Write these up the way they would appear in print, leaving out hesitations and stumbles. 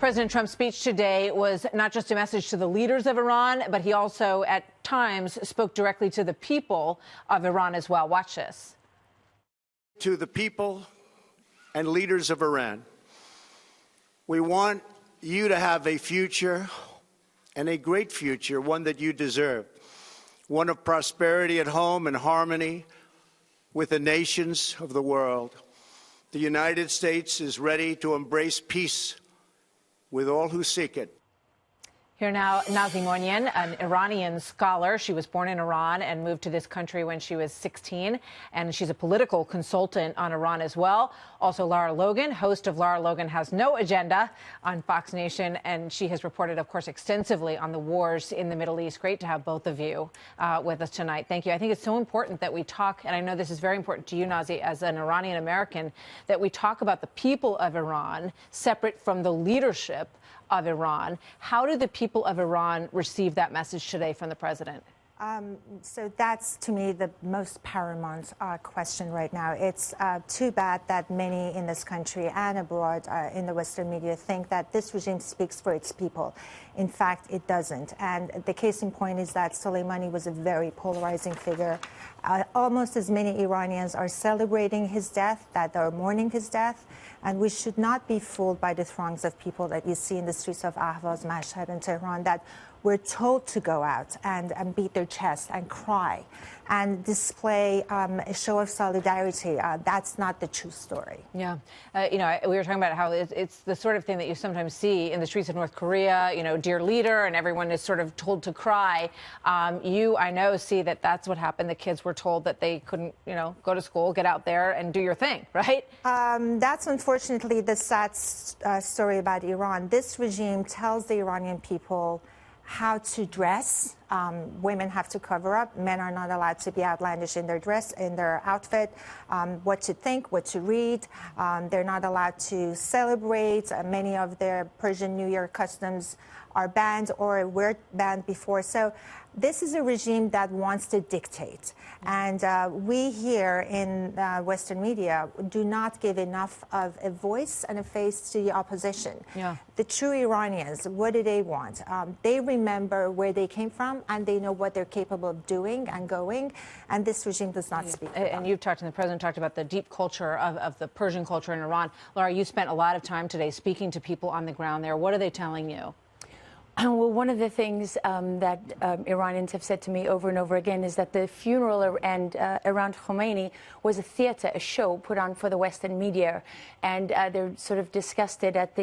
President Trump's speech today was not just a message to the leaders of Iran, but he also at times spoke directly to the people of Iran as well. Watch this. To the people and leaders of Iran, we want you to have a future, and a great future, one that you deserve, one of prosperity at home and harmony with the nations of the world. The United States is ready to embrace peace with all who seek it. Here now, Nazee Moinian, an Iranian scholar. She was born in Iran and moved to this country when she was 16, and she's a political consultant on Iran as well. Also, Lara Logan, host of Lara Logan Has No Agenda on Fox Nation, and she has reported, of course, extensively on the wars in the Middle East. Great to have both of you with us tonight. Thank you. I think it's so important that we talk, and I know this is very important to you, Nazee, as an Iranian American, that we talk about the people of Iran separate from the leadership of Iran. How do the people of Iran receive that message today from the president? So that's, to me, the most paramount question right now. It's too bad that many in this country and abroad in the Western media think that this regime speaks for its people. In fact, it doesn't. And the case in point is that Soleimani was a very polarizing figure. Almost as many Iranians are celebrating his death, that are mourning his death. And we should not be fooled by the throngs of people that you see in the streets of Ahvaz, Mashhad, and Tehran that we're told to go out and beat their chest and cry and display a show of solidarity. That's not the true story. Yeah. We were talking about how it's the sort of thing that you sometimes see in the streets of North Korea, dear leader, and everyone is sort of told to cry. I know, see that that's what happened. The kids were told that they couldn't, go to school, get out there and do your thing, right? That's unfortunately the sad story about Iran. This regime tells the Iranian people how to dress. Women have to cover up. Men are not allowed to be outlandish in their dress, in their outfit, what to think, what to read. They're not allowed to celebrate. Many of their Persian New Year customs are banned or were banned before. So this is a regime that wants to dictate. And we here in Western media do not give enough of a voice and a face to the opposition. Yeah. The true Iranians, what do they want? They remember where they came from, and they know what they're capable of doing and going. And this regime does not speak for them. And you've talked, and the president talked about the deep culture of the Persian culture in Iran. Lara, you spent a lot of time today speaking to people on the ground there. What are they telling you? Well, one of the things that Iranians have said to me over and over again is that the funeral around Khomeini was a theater, a show put on for the Western media, and they're sort of disgusted at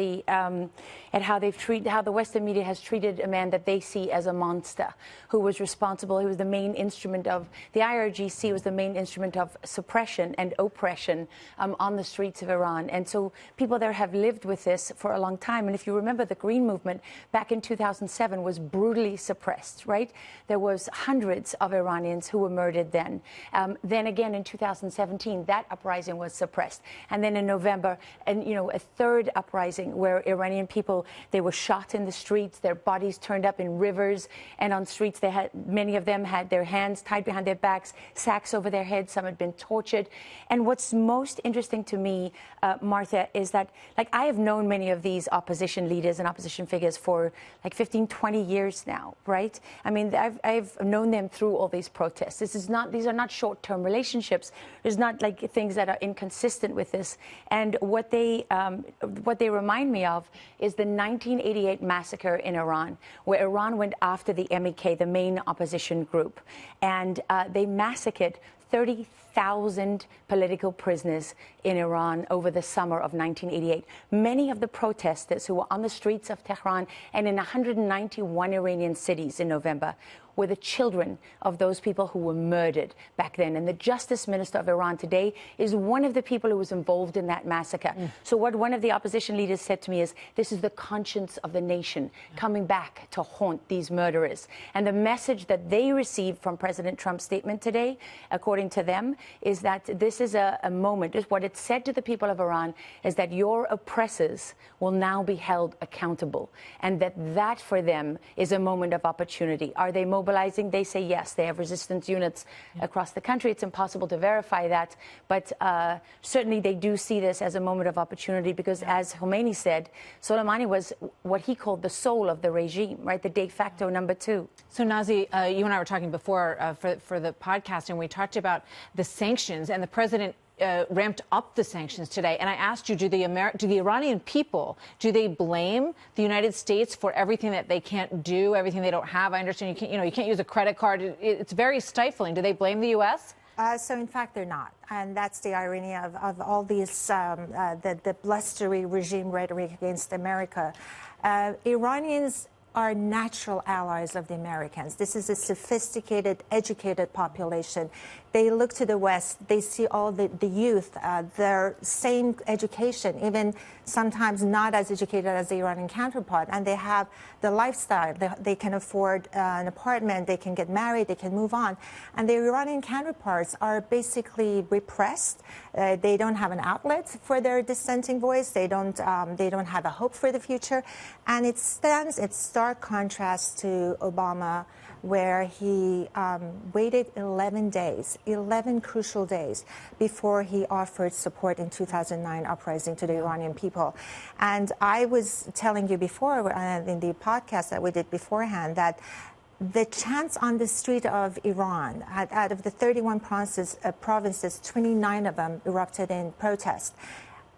how the Western media has treated a man that they see as a monster, who was responsible. He was the main instrument of the IRGC, was the main instrument of suppression and oppression on the streets of Iran, and so people there have lived with this for a long time. And if you remember, the Green Movement back in 2007 was brutally suppressed, right? There was hundreds of Iranians who were murdered then. Then again in 2017, that uprising was suppressed. And then in November, a third uprising where Iranian people, they were shot in the streets, their bodies turned up in rivers and on streets. Many of them had their hands tied behind their backs, sacks over their heads. Some had been tortured. And what's most interesting to me, Martha, is that, I have known many of these opposition leaders and opposition figures for 15, 20 years now, right? I mean, I've known them through all these protests. These are not short-term relationships. There's not things that are inconsistent with this. And what they remind me of is the 1988 massacre in Iran, where Iran went after the MEK, the main opposition group, and they massacred 30,000 political prisoners in Iran over the summer of 1988. Many of the protesters who were on the streets of Tehran and in 191 Iranian cities in November were the children of those people who were murdered back then. And the Justice Minister of Iran today is one of the people who was involved in that massacre. So what one of the opposition leaders said to me is, this is the conscience of the nation coming back to haunt these murderers. And the message that they received from President Trump's statement today, according to them, is that this is a moment, is what it said to the people of Iran is that your oppressors will now be held accountable, and that for them is a moment of opportunity. Are they mobilizing? They say yes. They have resistance units across the country. It's impossible to verify that, but certainly they do see this as a moment of opportunity because, as Khomeini said, Soleimani was what he called the soul of the regime, right? The de facto number two. So, Nazee, you and I were talking before for the podcast, and we talked about the sanctions, and the president ramped up the sanctions today. And I asked you, do the Iranian people, do they blame the United States for everything that they can't do, everything they don't have? I understand you can't use a credit card. It's very stifling. Do they blame the U.S.? So, in fact, they're not. And that's the irony of all these, the blustery regime rhetoric against America. Iranians are natural allies of the Americans. This is a sophisticated, educated population. They look to the West. They see all the youth, their same education, even sometimes not as educated as the Iranian counterpart. And they have the lifestyle. They can afford an apartment. They can get married. They can move on. And the Iranian counterparts are basically repressed. They don't have an outlet for their dissenting voice. They don't have a hope for the future. And it stands in stark contrast to Obama, where he waited 11 days, 11 crucial days, before he offered support in 2009 uprising to the Iranian people. And I was telling you before in the podcast that we did beforehand that the chants on the street of Iran, out of the 31 provinces, 29 of them erupted in protest.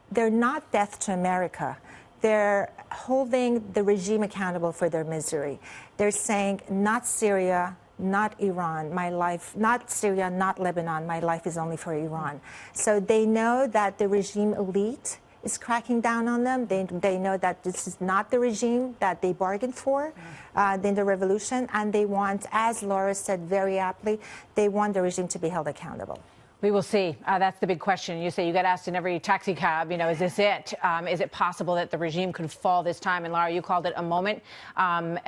They're not death to America. They're holding the regime accountable for their misery. They're saying, not Syria, not Iran, my life, not Syria, not Lebanon, my life is only for Iran. So they know that the regime elite is cracking down on them. They know that this is not the regime that they bargained for in the revolution, and they want, as Lara said very aptly, they want the regime to be held accountable. We will see. That's the big question. You say you get asked in every taxi cab, is this it? Is it possible that the regime could fall this time? And Lara, you called it a moment. And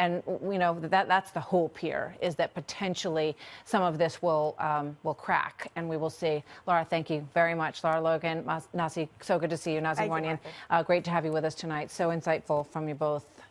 that's the hope here, is that potentially some of this will crack, and we will see. Lara, thank you very much. Lara Logan, Nazee, so good to see you. Nazee Moinian, great to have you with us tonight. So insightful from you both.